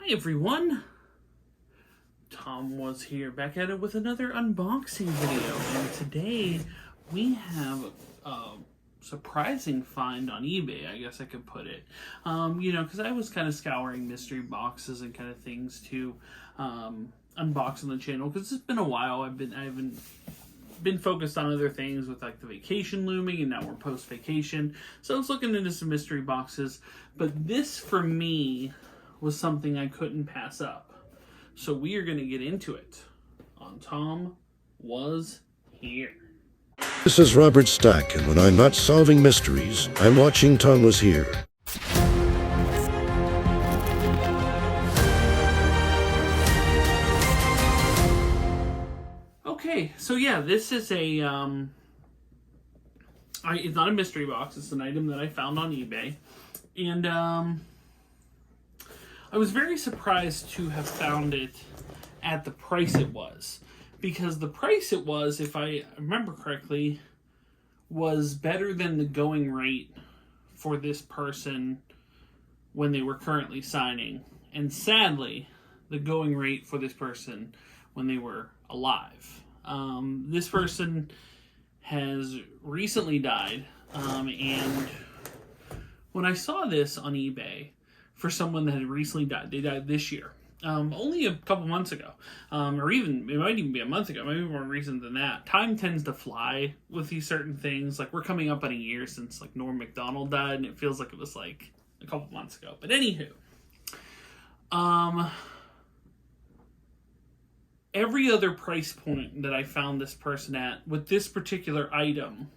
Hi everyone, Tom was here back at it with another unboxing video, and today we have a surprising find on eBay, I guess I could put it. Because I was kind of scouring mystery boxes and kind of things to unbox on the channel, because it's been a while. I haven't been focused on other things with like the vacation looming, and now we're post-vacation, so I was looking into some mystery boxes, but this for me was something I couldn't pass up. So we are going to get into it on Tom Was Here. This is Robert Stack, and when I'm not solving mysteries, I'm watching Tom Was Here. Okay, so yeah, this is a, it's not a mystery box, it's an item that I found on eBay, and, I was very surprised to have found it at the price it was, because the price it was, if I remember correctly, was better than the going rate for this person when they were currently signing, and sadly, the going rate for this person when they were alive. This person has recently died, and when I saw this on eBay, for someone that had recently died. They died this year. Only a couple months ago. Or even, it might even be a month ago, maybe more recent than that. Time tends to fly with these certain things. Like, we're coming up on a year since, like, Norm Macdonald died, and it feels like it was, like, a couple months ago. But anywho. Every other price point that I found this person at, with this particular item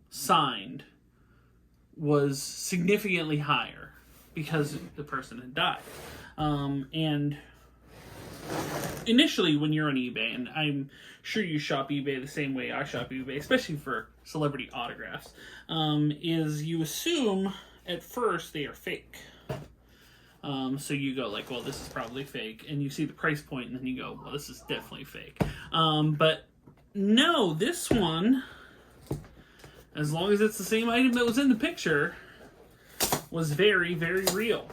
signed, was significantly higher, because the person had died. And initially when you're on eBay, and I'm sure you shop eBay the same way I shop eBay, especially for celebrity autographs, is you assume at first they are fake. So you go like, well, this is probably fake, and you see the price point, and then you go, well, this is definitely fake. But no, this one, as long as it's the same item that was in the picture, was very, very real.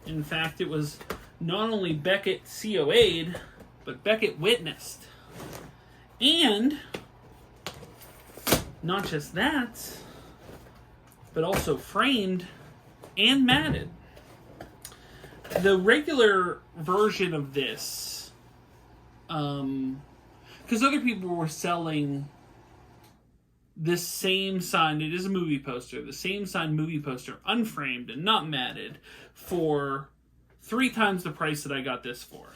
In fact, it was not only Beckett COA'd, but Beckett witnessed. And not just that, but also framed and matted. The regular version of this, because other people were selling this same signed, it is a movie poster, the same signed movie poster, unframed and not matted, for 3 times the price that I got this for.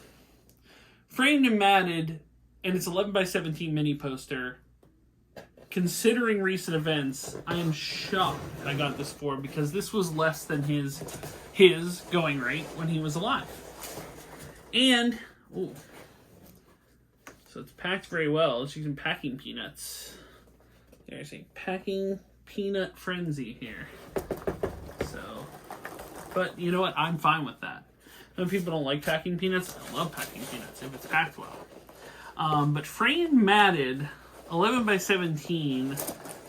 Framed and matted, and it's 11 by 17 mini poster. Considering recent events, I am shocked I got this for, because this was less than his going rate when he was alive. And, ooh, so it's packed very well. It's using packing peanuts. There's a packing peanut frenzy here. So, but you know what? I'm fine with that. Some people don't like packing peanuts. I love packing peanuts if it's packed well. But framed matted 11 by 17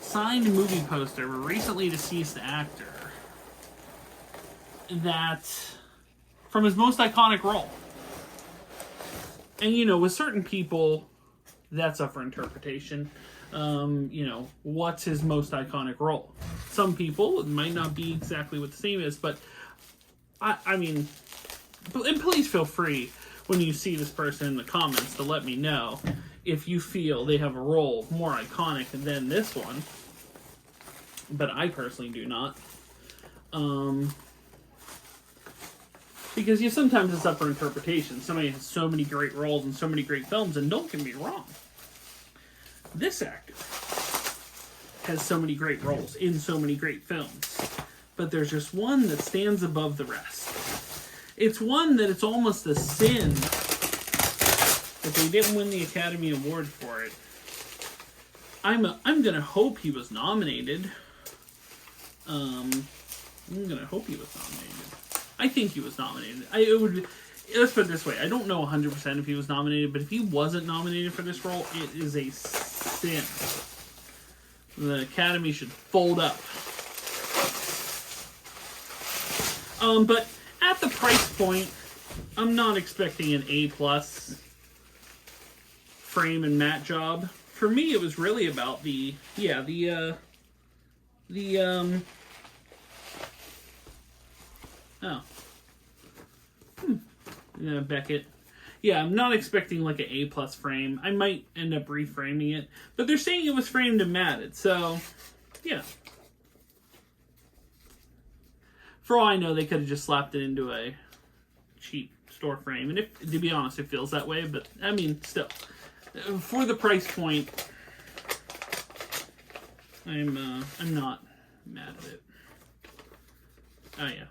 signed movie poster of a recently deceased actor that from his most iconic role. And with certain people, that's up for interpretation. What's his most iconic role? Some people, it might not be exactly what the same is, but I mean, and please feel free when you see this person in the comments to let me know if you feel they have a role more iconic than this one. But I personally do not. Because sometimes it's up for interpretation. Somebody has so many great roles in so many great films, and don't get me wrong. This actor has so many great roles in so many great films, but there's just one that stands above the rest. It's one that it's almost a sin that they didn't win the Academy Award for it. I'm gonna hope he was nominated. I think he was nominated. Let's put it this way. I don't know 100% if he was nominated, but if he wasn't nominated for this role, it is a sin. The Academy should fold up. But at the price point I'm not expecting an A+ frame and matte job. For me, it was really about Beckett. Yeah, I'm not expecting like an A+ frame. I might end up reframing it, but they're saying it was framed and matted, so yeah. For all I know, they could have just slapped it into a cheap store frame, and if, to be honest, it feels that way. But I mean, still, for the price point, I'm not mad at it. Oh yeah,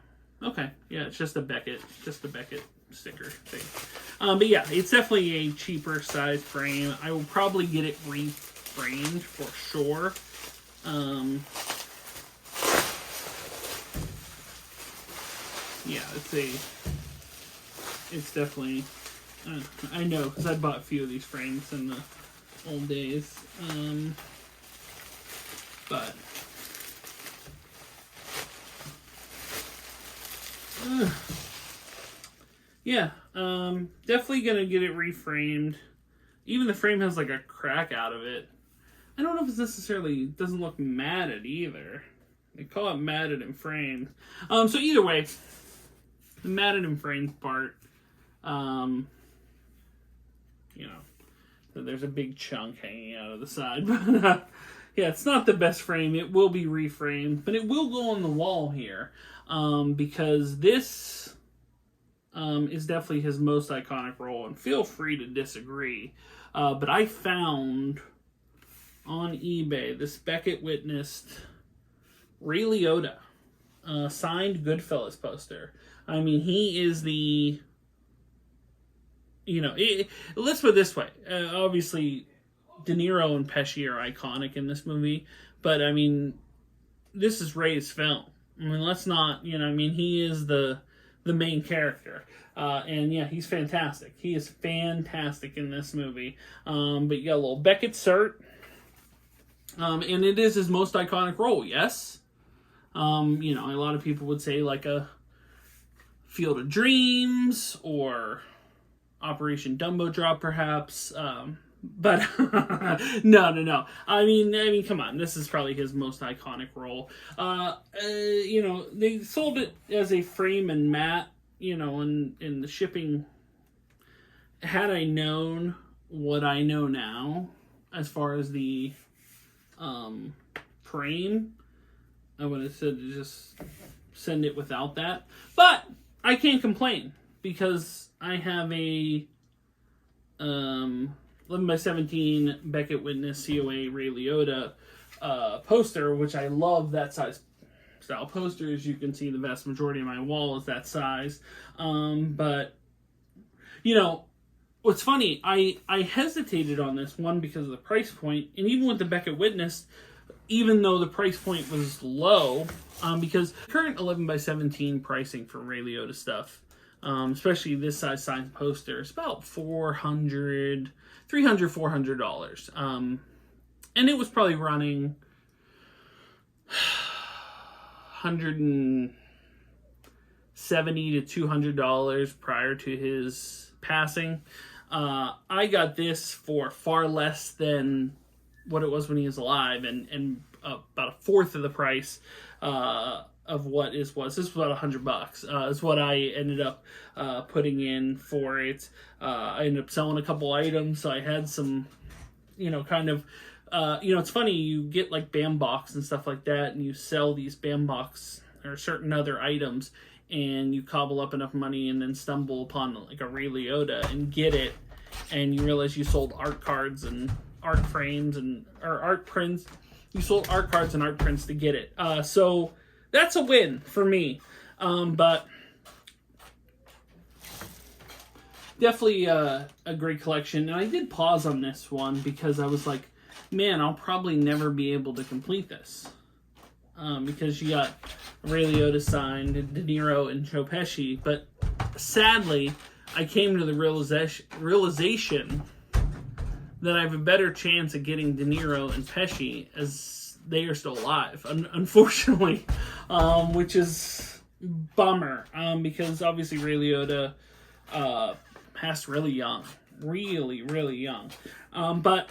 okay, yeah, it's just a Beckett sticker thing. But yeah, it's definitely a cheaper size frame. I will probably get it reframed for sure. Yeah, it's definitely, I know, because I bought a few of these frames in the old days. But yeah, definitely gonna get it reframed. Even the frame has like a crack out of it. I don't know if it's necessarily, doesn't look matted either. They call it matted and framed. So either way, the matted and framed part, so there's a big chunk hanging out of the side. But yeah, it's not the best frame. It will be reframed, but it will go on the wall here, because this is definitely his most iconic role, and feel free to disagree. But I found on eBay this Beckett witnessed Ray Liotta signed Goodfellas poster. I mean, he is the, let's put it this way. Obviously, De Niro and Pesci are iconic in this movie, but I mean, this is Ray's film. I mean, let's not, he is the main character. And yeah, he's fantastic. He is fantastic in this movie. But you got a little Beckett cert. And it is his most iconic role, yes. A lot of people would say like a Field of Dreams or Operation Dumbo Drop, perhaps. But no. I mean, come on. This is probably his most iconic role. They sold it as a frame and matte, in the shipping. Had I known what I know now, as far as the frame, I would have said to just send it without that. But I can't complain because I have a 11x17 Beckett Witness COA Ray Liotta poster, which I love that size style poster. As you can see, the vast majority of my wall is that size. But what's funny, I hesitated on this one because of the price point, and even with the Beckett Witness, even though the price point was low, because current 11x17 pricing for Ray Liotta stuff, especially this size signed poster, is about $400, $400. And it was probably running $170 to $200 prior to his passing. I got this for far less than what it was when he was alive, and about a fourth of the price of what this was. This was about $100. Is what I ended up putting in for it. I ended up selling a couple items, so I had some, it's funny, you get like Bambox and stuff like that, and you sell these Bambox or certain other items, and you cobble up enough money and then stumble upon like a Ray Liotta and get it, and you realize you sold art cards and art frames or art prints. You sold art cards and art prints to get it. So that's a win for me. But definitely a great collection. And I did pause on this one because I was like, man, I'll probably never be able to complete this. Because you got Ray Liotta signed, De Niro, and Joe Pesci. But sadly, I came to the realization that I have a better chance of getting De Niro and Pesci as they are still alive, unfortunately, which is bummer, because obviously Ray Liotta passed really young. Really, really young. But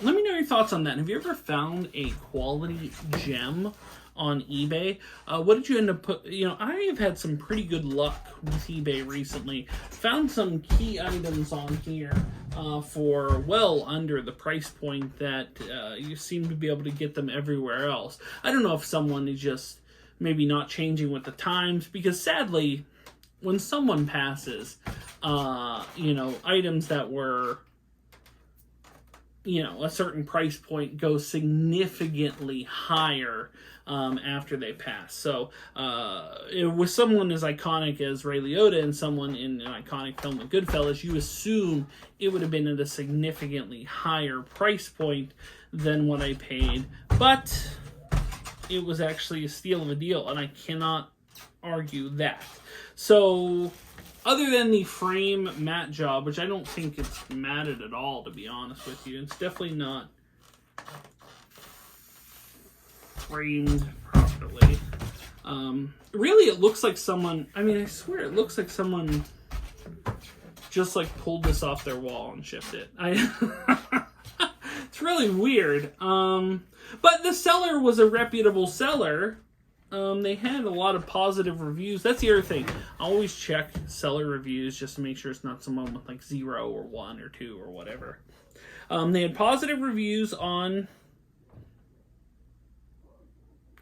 let me know your thoughts on that. Have you ever found a quality gem on eBay? What did you end up I have had some pretty good luck with eBay recently. Found some key items on here for well under the price point that you seem to be able to get them everywhere else. I don't know if someone is just maybe not changing with the times, because sadly, when someone passes, items that were a certain price point go significantly higher after they pass. So with someone as iconic as Ray Liotta and someone in an iconic film like Goodfellas, you assume it would have been at a significantly higher price point than what I paid. But it was actually a steal of a deal, and I cannot argue that. So other than the frame matte job, which I don't think it's matted at all, to be honest with you. It's definitely not framed properly. Really, it looks like someone, I swear it looks like someone just like pulled this off their wall and shipped it. It's really weird. But the seller was a reputable seller. They had a lot of positive reviews. That's the other thing. I always check seller reviews just to make sure it's not someone with like 0 or 1 or 2 or whatever. They had positive reviews on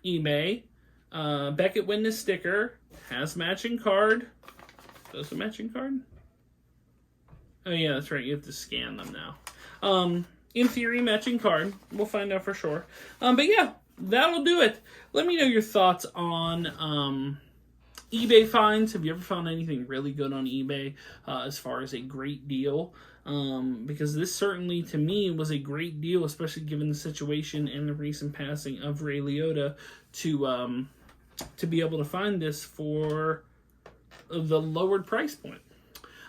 eBay. Beckett Witness sticker. Has matching card. Does a matching card? Oh yeah, that's right. You have to scan them now. In theory, matching card. We'll find out for sure. But yeah, that'll do it. Let me know your thoughts on eBay finds. Have you ever found anything really good on eBay as far as a great deal? Because this certainly, to me, was a great deal, especially given the situation and the recent passing of Ray Liotta, to be able to find this for the lowered price point.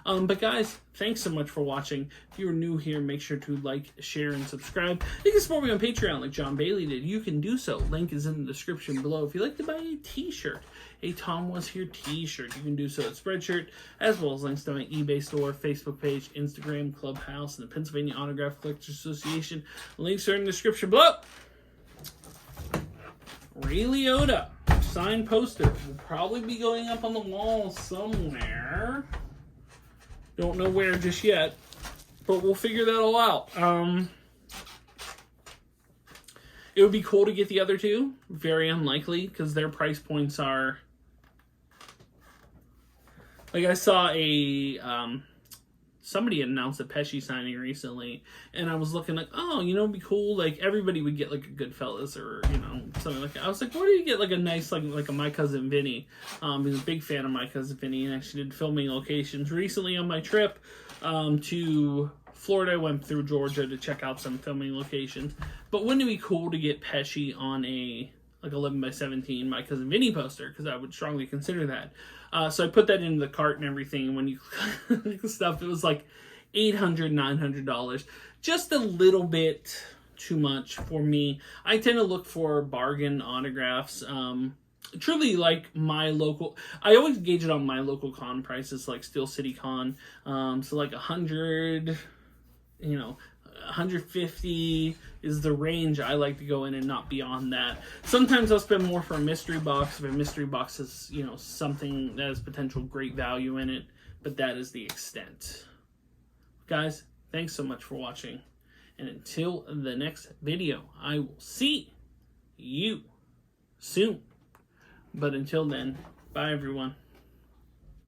But guys, thanks so much for watching. If you're new here, make sure to like, share, and subscribe. You can support me on Patreon like John Bailey did. You can do so. Link is in the description below. If you'd like to buy a t-shirt, a Tomwashere t-shirt, you can do so at Spreadshirt, as well as links to my eBay store, Facebook page, Instagram, Clubhouse, and the Pennsylvania Autograph Collectors Association. Links are in the description below. Ray Liotta signed poster will probably be going up on the wall somewhere. Don't know where just yet, but we'll figure that all out. It would be cool to get the other two. Very unlikely, because their price points are... Like, I saw somebody announced a Pesci signing recently, and I was looking like, oh, it'd be cool. Like, everybody would get, like, a Goodfellas or, something like that. I was like, where do you get, like, a nice, like a My Cousin Vinny? He's a big fan of My Cousin Vinny, and actually did filming locations recently on my trip to Florida. I went through Georgia to check out some filming locations. But wouldn't it be cool to get Pesci on a, like, 11x17 My Cousin Vinny poster? Because I would strongly consider that. So I put that into the cart and everything, and when you click the stuff, it was like $800, $900. Just a little bit too much for me. I tend to look for bargain autographs. Truly, like, my local... I always gauge it on my local con prices, like Steel City Con. So, like, 100, 150 is the range I like to go in, and not beyond that. Sometimes I'll spend more for a mystery box if a mystery box is, something that has potential great value in it, but that is the extent. Guys, thanks so much for watching, and until the next video, I will see you soon. But until then, bye everyone.